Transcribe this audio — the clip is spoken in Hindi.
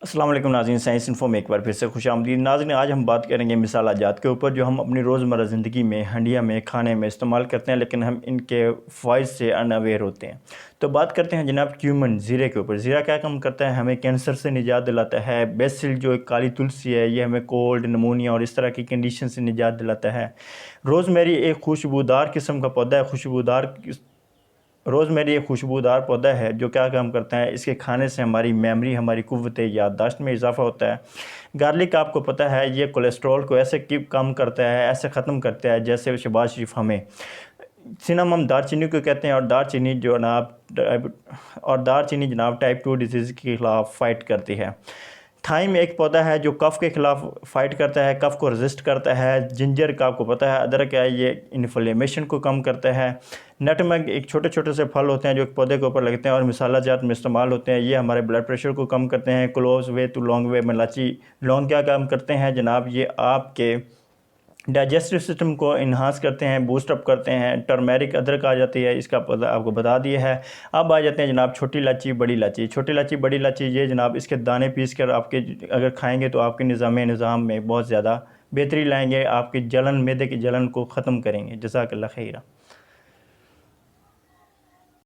अस्सलाम वालेकुम नाज़रीन, साइंस इन्फो में एक बार फिर से खुशामदीद। नाज़रीन, आज हम बात करेंगे मिसाला जात के ऊपर जो हम अपनी रोज़मर्रा ज़िंदगी में हंडिया में खाने में इस्तेमाल करते हैं, लेकिन हम इनके फ़ायदे से अनअवेयर होते हैं। तो बात करते हैं जनाब क्यूमन ज़ीरे के ऊपर। ज़ीरा क्या काम करता है? हमें कैंसर से निजात दिलाता है। बेसिल जो एक काली तुलसी है, ये हमें कोल्ड, नमूनिया और इस तरह की कंडीशन से निजात दिलाता है। रोज़मेरी एक खुशबूदार किस्म का पौधा है। रोज़मेरी एक खुशबूदार पौधा है जो क्या काम करता है, इसके खाने से हमारी मेमोरी, हमारी क़ुव्वत याददाश्त में इजाफ़ा होता है। गार्लिक आपको पता है, ये कोलेस्ट्रॉल को ऐसे कम करता है, ऐसे ख़त्म करता है जैसे शहबाज शरीफ हमें। सिनेमम दारचीनी को कहते हैं, और दारचीनी जनाब टाइप 2 डिजीज़ के ख़िलाफ़ फ़ाइट करती है। थाइम एक पौधा है जो कफ़ के ख़िलाफ़ फ़ाइट करता है, कफ़ को रेजिस्ट करता है। जिंजर का आपको पता है, अदरक है, ये इन्फ्लेमेशन को कम करता है। नटमेग एक छोटे छोटे से फल होते हैं जो एक पौधे के ऊपर लगते हैं और मसाला जात में इस्तेमाल होते हैं, ये हमारे ब्लड प्रेशर को कम करते हैं। क्लोव्स वे टू लॉन्ग वे में इलायची, लौंग क्या काम करते हैं जनाब, ये आपके डाइजेस्टिव सिस्टम को इन्हांस करते हैं, बूस्ट अप करते हैं। टर्मेरिक अदरक आ जाती है, इसका पता आपको बता दिया है। अब आ जाते हैं जनाब छोटी इलायची, बड़ी इलायची। छोटी इलायची, बड़ी इलायची, ये जनाब इसके दाने पीस कर आपके अगर खाएंगे तो आपके निज़ाम में बहुत ज़्यादा बेहतरी लाएंगे, आपकी जलन, मैदे की जलन को ख़त्म करेंगे। जज़ाकल्लाह खैरा।